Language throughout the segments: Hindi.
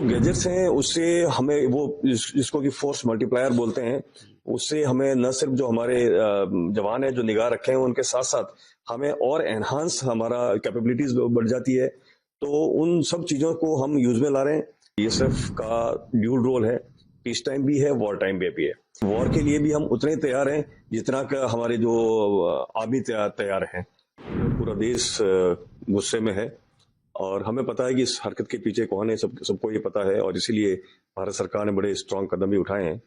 गैजेट्स हैं उससे हमें वो जिसको कि फोर्स मल्टीप्लायर बोलते हैं, उससे हमें न सिर्फ जो हमारे जवान है जो निगाह रखे हैं उनके साथ साथ हमें और एनहांस हमारा कैपेबिलिटीज बढ़ जाती है। तो उन सब चीजों को हम यूज में ला रहे हैं। बीएसएफ का ड्यूल रोल है, पीस टाइम भी है, वॉर टाइम भी है। वॉर के लिए भी हम उतने ही तैयार हैं जितना का हमारे जो आर्मी तैयार हैं। पूरा देश गुस्से में है और हमें पता है कि इस हरकत के पीछे कौन है, सबको ये पता है और इसीलिए भारत सरकार ने बड़े स्ट्रांग कदम भी उठाए हैं।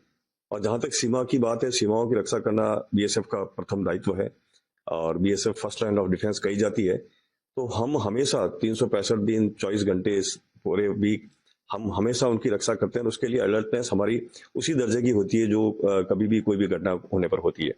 और जहां तक सीमा की बात है, सीमाओं की रक्षा करना बीएसएफ का प्रथम दायित्व है और BSF first line of defence कही जाती है। तो हम हमेशा 365 दिन 24 घंटे पूरे वीक हम हमेशा उनकी रक्षा करते हैं। उसके लिए अलर्टनेस हमारी उसी दर्जे की होती है जो कभी भी कोई भी घटना होने पर होती है।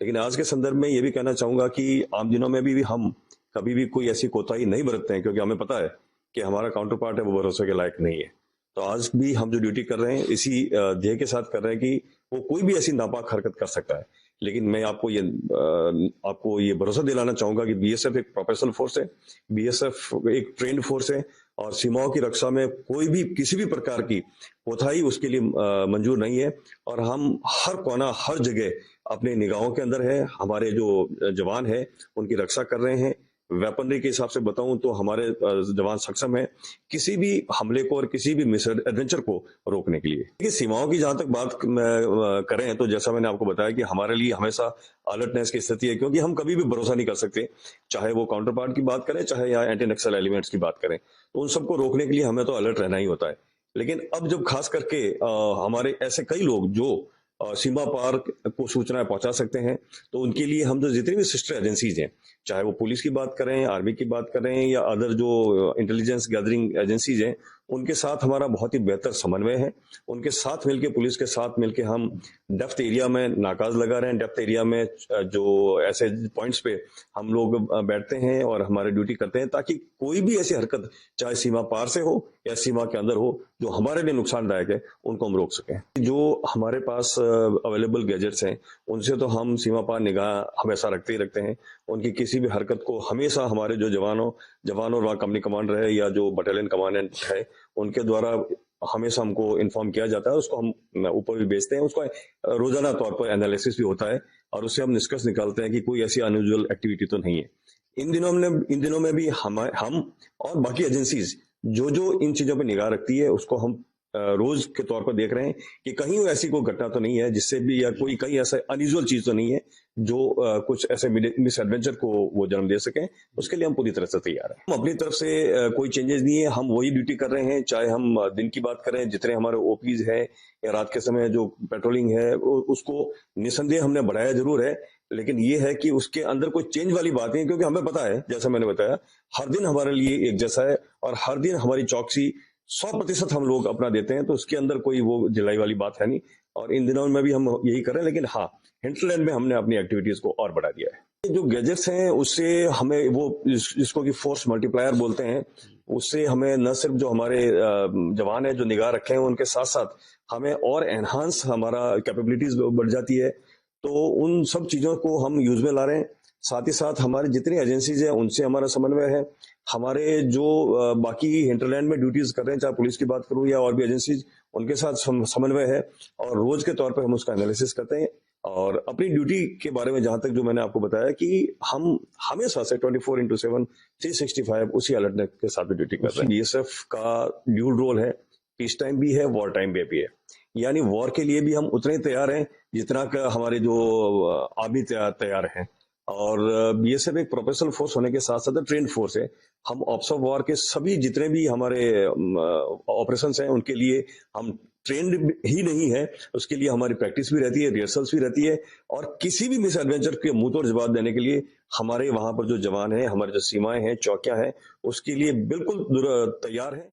लेकिन आज के संदर्भ में ये भी कहना चाहूंगा कि आम दिनों में भी हम कभी भी कोई ऐसी कोताही नहीं बरतते हैं, क्योंकि हमें पता है कि हमारा काउंटर पार्ट है वो भरोसे के लायक नहीं है। तो आज भी हम जो ड्यूटी कर रहे हैं इसी ध्येय के साथ कर रहे हैं कि वो कोई भी ऐसी नापाक हरकत कर सकता है। लेकिन मैं आपको ये भरोसा दिलाना चाहूंगा कि बीएसएफ एक प्रोफेशनल फोर्स है, बीएसएफ एक ट्रेंड फोर्स है और सीमाओं की रक्षा में कोई भी किसी भी प्रकार की कोताही उसके लिए मंजूर नहीं है। और हम हर कोना हर जगह अपने निगाहों के अंदर है, हमारे जो जवान है उनकी रक्षा कर रहे हैं। वेपनरी के हिसाब से बताऊं तो हमारे जवान सक्षम है किसी भी हमले को और किसी भी मिस एडवेंचर को रोकने के लिए। देखिए, सीमाओं की जहां तक बात करें तो जैसा मैंने आपको बताया कि हमारे लिए हमेशा अलर्टनेस की स्थिति है, क्योंकि हम कभी भी भरोसा नहीं कर सकते, चाहे वो काउंटर पार्ट की बात करें चाहे या एंटी नक्सल एलिमेंट्स की बात करें। तो उन सबको रोकने के लिए हमें तो अलर्ट रहना ही होता है। लेकिन अब जब खास करके हमारे ऐसे कई लोग जो सीमा पार को सूचनाएं पहुंचा सकते हैं, तो उनके लिए हम जो जितनी भी सिस्टर एजेंसीज हैं, चाहे वो पुलिस की बात करें, आर्मी की बात करें या अदर जो इंटेलिजेंस गैदरिंग एजेंसीज हैं, उनके साथ हमारा बहुत ही बेहतर समन्वय है। उनके साथ मिलकर, पुलिस के साथ मिलकर हम डेप्थ एरिया में नाकाज लगा रहे हैं। डेप्थ एरिया में जो ऐसे पॉइंट्स पे हम लोग बैठते हैं और हमारी ड्यूटी करते हैं, ताकि कोई भी ऐसी हरकत चाहे सीमा पार से हो या सीमा के अंदर हो जो हमारे लिए नुकसानदायक है, उनको हम रोक सकें। जो हमारे पास अवेलेबल गैजेट्स हैं उनसे तो हम सीमा पार निगाह हमेशा रखते ही रखते हैं। उनकी किसी भी हरकत को हमेशा हमारे जो जवानों और वहाँ कंपनी कमांडर है या जो बटालियन कमांडेंट है उनके द्वारा हमेशा हमको इन्फॉर्म किया जाता है। उसको हम ऊपर भी भेजते हैं, उसका रोजाना तौर पर एनालिसिस भी होता है और उससे हम निष्कर्ष निकालते हैं कि कोई ऐसी अनयूजुअल एक्टिविटी तो नहीं है। इन दिनों में भी हम और बाकी एजेंसीज जो इन चीजों पर निगाह रखती है उसको हम रोज के तौर पर देख रहे हैं कि कहीं ऐसी कोई घटना तो नहीं है जिससे भी, या कोई कहीं ऐसा अनयूजुअल चीज तो नहीं है जो कुछ ऐसे मिस एडवेंचर को वो जन्म दे सके। उसके लिए हम पूरी तरह से तैयार हैं। हम अपनी तरफ से कोई चेंजेस नहीं है, हम वही ड्यूटी कर रहे हैं। चाहे हम दिन की बात करें, जितने हमारे ओपीज है या रात के समय जो पेट्रोलिंग है उसको निसंदेह हमने बढ़ाया जरूर है। लेकिन ये है कि उसके अंदर कोई चेंज वाली बात नहीं, क्योंकि हमें पता है, जैसा मैंने बताया, हर दिन हमारे लिए एक जैसा है और हर दिन हमारी चौकसी 100% हम लोग अपना देते हैं। तो उसके अंदर कोई वो ढिलाई वाली बात है नहीं और इन दिनों में भी हम यही कर रहे हैं। लेकिन हाँ, हिंटलैंड में हमने अपनी एक्टिविटीज को और बढ़ा दिया है। जो गैजेट्स हैं उससे हमें वो जिसको कि फोर्स मल्टीप्लायर बोलते हैं, उससे हमें न सिर्फ जो हमारे जवान है जो निगाह रखे हैं उनके साथ साथ हमें और एनहांस हमारा कैपेबिलिटीज बढ़ जाती है। तो उन सब चीजों को हम यूज में ला रहे हैं। साथ ही साथ हमारी जितनी एजेंसीज हैं उनसे हमारा समन्वय है। हमारे जो बाकी हिंटरलैंड में ड्यूटीज कर रहे हैं, चाहे पुलिस की बात करूं या और भी एजेंसीज, उनके साथ समन्वय है और रोज के तौर पर हम उसका एनालिसिस करते हैं। और अपनी ड्यूटी के बारे में जहां तक जो मैंने आपको बताया कि हम हमेशा से 24/7 365 उसी अलर्टनेस के साथ भी ड्यूटी कर रहे हैं। बीएसएफ का ड्यूल रोल है, पीस टाइम भी है, वॉर टाइम भी है। यानी वॉर के लिए भी हम उतने तैयार हैं जितना का हमारे जो आर्मी तैयार हैं। और बीएसएफ एक प्रोफेशनल फोर्स होने के साथ साथ ट्रेंड फोर्स है। हम ऑप्स ऑफ वॉर के सभी जितने भी हमारे ऑपरेशंस हैं उनके लिए हम ट्रेंड ही नहीं है, उसके लिए हमारी प्रैक्टिस भी रहती है, रिहर्सल्स भी रहती है। और किसी भी मिस एडवेंचर के मुंह तोड़ जवाब देने के लिए हमारे वहां पर जो जवान हैं, हमारे जो सीमाएं हैं, चौकियां हैं, उसके लिए बिल्कुल तैयार है।